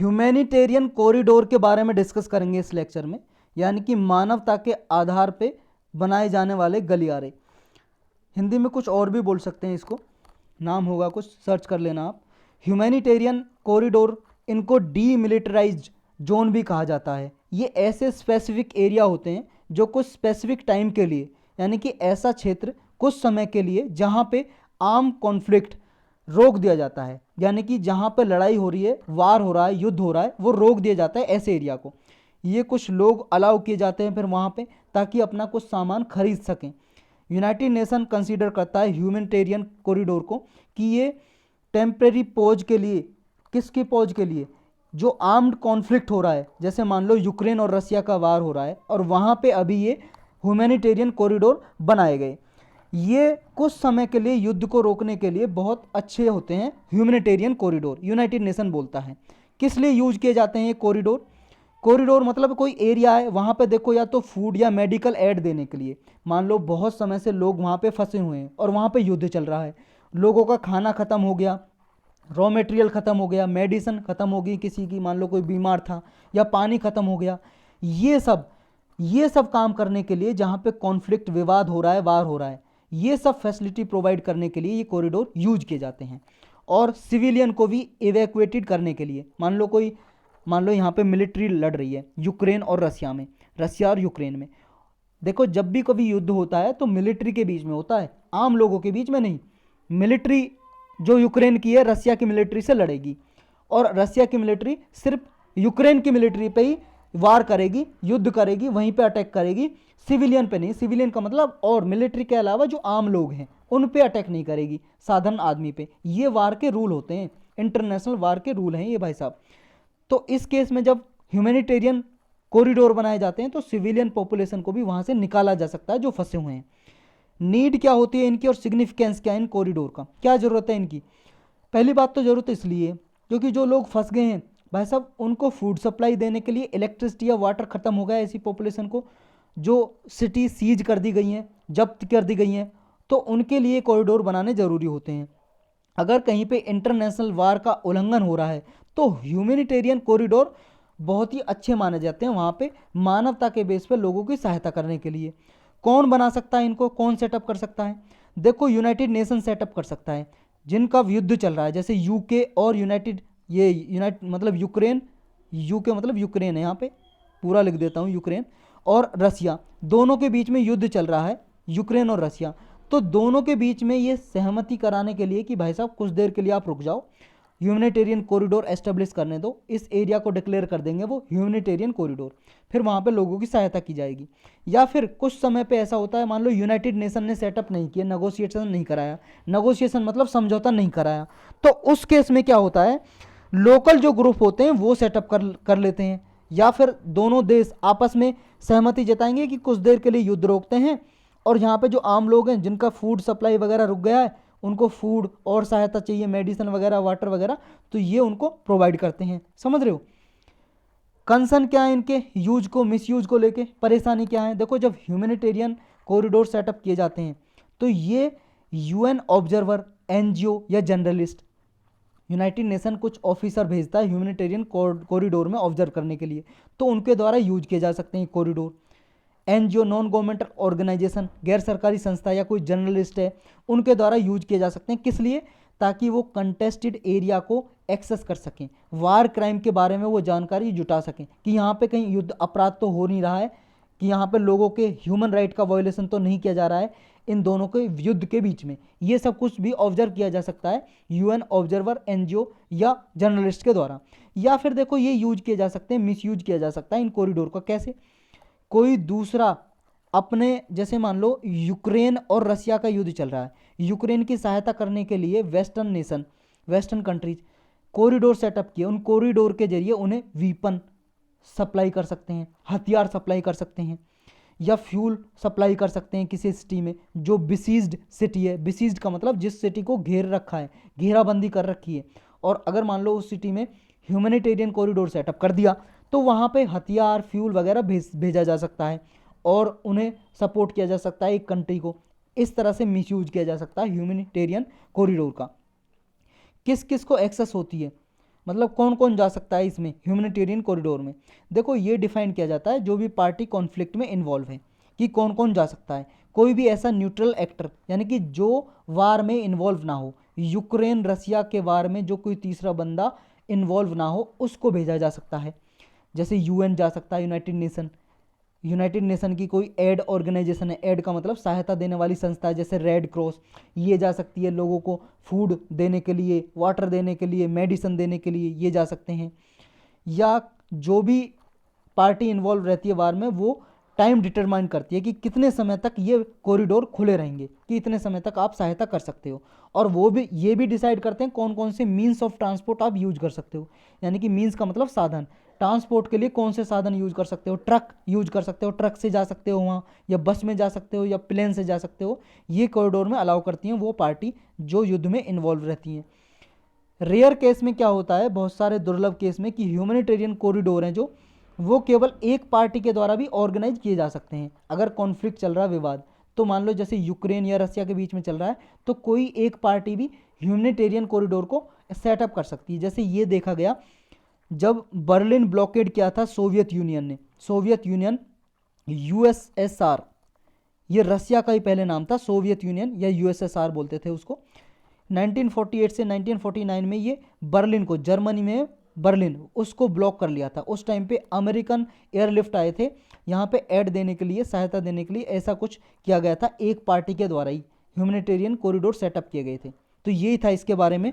Humanitarian corridor के बारे में डिस्कस करेंगे इस लेक्चर में, यानी कि मानवता के आधार पे बनाए जाने वाले गलियारे। हिंदी में कुछ और भी बोल सकते हैं, इसको नाम होगा कुछ, सर्च कर लेना आप। ह्यूमैनिटेरियन कॉरिडोर, इनको डीमिलिटराइज्ड जोन भी कहा जाता है। ये ऐसे स्पेसिफिक एरिया होते हैं जो कुछ स्पेसिफिक टाइम के लिए, यानी कि ऐसा क्षेत्र कुछ समय के लिए जहाँ पे आर्म कॉन्फ्लिक्ट रोक दिया जाता है, यानी कि जहाँ पे लड़ाई हो रही है, वार हो रहा है, युद्ध हो रहा है, वो रोक दिया जाता है ऐसे एरिया को। ये कुछ लोग अलाउ किए जाते हैं फिर वहाँ पे, ताकि अपना कुछ सामान खरीद सकें। यूनाइटेड नेशन कंसीडर करता है ह्यूमैनिटेरियन कॉरिडोर को कि ये टेम्परेरी पॉज के लिए, किसकी पॉज के लिए, जो आर्म्ड कॉन्फ्लिक्ट हो रहा है, जैसे मान लो यूक्रेन और रसिया का वार हो रहा है और वहाँ पे अभी ये ह्यूमैनिटेरियन कॉरिडोर बनाए गए। ये कुछ समय के लिए युद्ध को रोकने के लिए बहुत अच्छे होते हैं ह्यूमैनिटेरियन कॉरिडोर, यूनाइटेड नेशन बोलता है। किस लिए यूज किए जाते हैं ये कॉरिडोर? कॉरिडोर मतलब कोई एरिया है, वहाँ पे देखो या तो फूड या मेडिकल एड देने के लिए। मान लो बहुत समय से लोग वहाँ पे फंसे हुए हैं और वहाँ पे युद्ध चल रहा है, लोगों का खाना ख़त्म हो गया, रॉ मटेरियल ख़त्म हो गया, मेडिसिन ख़त्म हो गई किसी की, मान लो कोई बीमार था, या पानी ख़त्म हो गया। ये सब काम करने के लिए, जहाँ पे कॉन्फ्लिक्ट, विवाद हो रहा है, वार हो रहा है, ये सब फैसिलिटी प्रोवाइड करने के लिए ये कॉरिडोर यूज किए जाते हैं। और सिविलियन को भी इवैक्यूएटेड करने के लिए, मान लो यहाँ पे मिलिट्री लड़ रही है यूक्रेन और रसिया में, रसिया और यूक्रेन में। देखो जब भी कभी युद्ध होता है तो मिलिट्री के बीच में होता है, आम लोगों के बीच में नहीं। मिलिट्री जो यूक्रेन की है रसिया की मिलिट्री से लड़ेगी, और रसिया की मिलिट्री सिर्फ यूक्रेन की मिलिट्री पे ही वार करेगी, युद्ध करेगी, वहीं पे अटैक करेगी, सिविलियन पे नहीं। सिविलियन का मतलब, और मिलिट्री के अलावा जो आम लोग हैं उन पे अटैक नहीं करेगी, साधारण आदमी पे। ये वार के रूल होते हैं, इंटरनेशनल वार के रूल हैं ये भाई साहब। तो इस केस में जब ह्यूमैनिटेरियन कॉरिडोर बनाए जाते हैं तो सिविलियन पॉपुलेशन को भी वहां से निकाला जा सकता है जो फंसे हुए हैं। नीड क्या होती है इनकी और सिग्निफिकेंस क्या है इन कॉरिडोर का, क्या ज़रूरत है इनकी? पहली बात तो ज़रूरत इसलिए क्योंकि जो लोग फंस गए हैं भाई साहब, उनको फूड सप्लाई देने के लिए इलेक्ट्रिसिटी या वाटर ख़त्म हो गया ऐसी पॉपुलेशन को, जो सिटी सीज कर दी गई हैं, जब्त कर दी गई हैं, तो उनके लिए कॉरिडोर बनाने ज़रूरी होते हैं। अगर कहीं पे इंटरनेशनल वार का उल्लंघन हो रहा है तो ह्यूमैनिटेरियन कॉरिडोर बहुत ही अच्छे माने जाते हैं वहाँ पे, मानवता के बेस पे लोगों की सहायता करने के लिए। कौन बना सकता है इनको, कौन सेटअप कर सकता है? देखो यूनाइटेड नेशन सेटअप कर सकता है, जिनका युद्ध चल रहा है, जैसे यूके और यूनाइट मतलब यूक्रेन, यूके मतलब यूक्रेन है, यहाँ पे पूरा लिख देता हूँ, यूक्रेन और रसिया, दोनों के बीच में युद्ध चल रहा है, यूक्रेन और रसिया। तो दोनों के बीच में ये सहमति कराने के लिए कि भाई साहब कुछ देर के लिए आप रुक जाओ, ह्यूमैनिटेरियन कॉरिडोर एस्टेब्लिश करने दो, इस एरिया को डिक्लेयर कर देंगे वो ह्यूमैनिटेरियन कॉरिडोर, फिर वहाँ पे लोगों की सहायता की जाएगी। या फिर कुछ समय पे ऐसा होता है, मान लो यूनाइटेड नेशन ने सेटअप नहीं किया, नेगोशिएशन नहीं कराया, नेगोशिएशन मतलब समझौता नहीं कराया, तो उस केस में क्या होता है, लोकल जो ग्रुप होते हैं वो सेटअप कर लेते हैं, या फिर दोनों देश आपस में सहमति जताएंगे कि कुछ देर के लिए युद्ध रोकते हैं, और यहाँ पे जो आम लोग हैं जिनका फूड सप्लाई वगैरह रुक गया है, उनको फूड और सहायता चाहिए, मेडिसिन वगैरह, वाटर वगैरह, तो ये उनको प्रोवाइड करते हैं। समझ रहे हो? कंसर्न क्या है इनके, यूज को, मिसयूज को लेके परेशानी क्या है? देखो जब ह्यूमैनिटेरियन कॉरिडोर सेटअप किए जाते हैं तो ये यूएन ऑब्जर्वर, एनजीओ या जर्नलिस्ट, यूनाइटेड नेशन कुछ ऑफिसर भेजता है ह्यूमैनिटेरियन कॉरिडोर में ऑब्जर्व करने के लिए, तो उनके द्वारा यूज किए जा सकते हैं corridor. NGO, non governmental organization, गैर सरकारी संस्था या कोई जर्नलिस्ट है, उनके द्वारा यूज किए जा सकते हैं। किस लिए? ताकि वो कंटेस्टेड एरिया को एक्सेस कर सकें, वार क्राइम के बारे में वो जानकारी जुटा सकें कि यहाँ पे कहीं युद्ध अपराध तो हो नहीं रहा है, कि यहाँ पे लोगों के ह्यूमन राइट का वायोलेशन तो नहीं किया जा रहा है इन दोनों के युद्ध के बीच में। ये सब कुछ भी ऑब्जर्व किया जा सकता है यूएन ऑब्जर्वर, एनजीओ या जर्नलिस्ट के द्वारा। या फिर देखो ये यूज किए जा सकते हैं, मिस यूज किया जा सकता है इन कॉरिडोर का। कैसे? कोई दूसरा अपने, जैसे मान लो यूक्रेन और रसिया का युद्ध चल रहा है, यूक्रेन की सहायता करने के लिए western nation, western countries corridor setup किए, उन कॉरिडोर के जरिए उन्हें वीपन सप्लाई कर सकते हैं, हथियार सप्लाई कर सकते हैं, या फ्यूल सप्लाई कर सकते हैं किसी सिटी में जो बिसीज्ड सिटी है। बिसीज्ड का मतलब जिस सिटी को घेर रखा है, घेराबंदी कर रखी है, और अगर मान लो उस सिटी में ह्यूमैनिटेरियन कॉरिडोर सेटअप कर दिया तो वहाँ पे हथियार, फ्यूल वगैरह भेजा जा सकता है और उन्हें सपोर्ट किया जा सकता है एक कंट्री को। इस तरह से मिसयूज किया जा सकता है ह्यूमैनिटेरियन कॉरिडोर का। किस किस को एक्सेस होती है? मतलब कौन कौन जा सकता है इसमें ह्यूमैनिटेरियन कॉरिडोर में। देखो ये डिफाइन किया जाता है जो भी पार्टी कॉन्फ्लिक्ट में इन्वॉल्व है कि कौन कौन जा सकता है। कोई भी ऐसा न्यूट्रल एक्टर यानी कि जो वार में इन्वॉल्व ना हो, यूक्रेन रसिया के वार में जो कोई तीसरा बंदा इन्वॉल्व ना हो उसको भेजा जा सकता है। जैसे यूएन जा सकता है, यूनाइटेड नेशन की कोई एड ऑर्गेनाइजेशन है, एड का मतलब सहायता देने वाली संस्था है, जैसे रेड क्रॉस, ये जा सकती है लोगों को फूड देने के लिए, वाटर देने के लिए, मेडिसिन देने के लिए ये जा सकते हैं। या जो भी पार्टी इन्वॉल्व रहती है वार में वो टाइम डिटरमाइन करती है कि कितने समय तक ये कॉरिडोर खुले रहेंगे, कि इतने समय तक आप सहायता कर सकते हो। और वो भी ये भी डिसाइड करते हैं कौन कौन से मीन्स ऑफ ट्रांसपोर्ट आप यूज कर सकते हो, यानी कि मीन्स का मतलब साधन, ट्रांसपोर्ट के लिए कौन से साधन यूज कर सकते हो, ट्रक यूज कर सकते हो, ट्रक से जा सकते हो वहाँ, या बस में जा सकते हो, या प्लेन से जा सकते हो। ये कॉरिडोर में अलाउ करती हैं वो पार्टी जो युद्ध में इन्वॉल्व रहती हैं। रेयर केस में क्या होता है, बहुत सारे दुर्लभ केस में, कि ह्यूमैनिटेरियन कॉरिडोर हैं जो वो केवल एक पार्टी के द्वारा भी ऑर्गेनाइज किए जा सकते हैं। अगर कॉन्फ्लिक्ट चल रहा है, विवाद, तो मान लो जैसे यूक्रेन या रसिया के बीच में चल रहा है, तो कोई एक पार्टी भी ह्यूमैनिटेरियन कॉरिडोर को सेटअप कर सकती है। जैसे ये देखा गया जब बर्लिन ब्लॉकेड किया था सोवियत यूनियन ने, सोवियत यूनियन यूएसएसआर, ये रसिया का ही पहले नाम था, सोवियत यूनियन या यूएसएसआर बोलते थे उसको। 1948 से 1949 में ये बर्लिन को, जर्मनी में बर्लिन, उसको ब्लॉक कर लिया था। उस टाइम पे अमेरिकन एयरलिफ्ट आए थे यहाँ पे एड देने के लिए, सहायता देने के लिए, ऐसा कुछ किया गया था। एक पार्टी के द्वारा ही ह्यूमैनिटेरियन कॉरिडोर सेटअप किए गए थे। तो यही था इसके बारे में।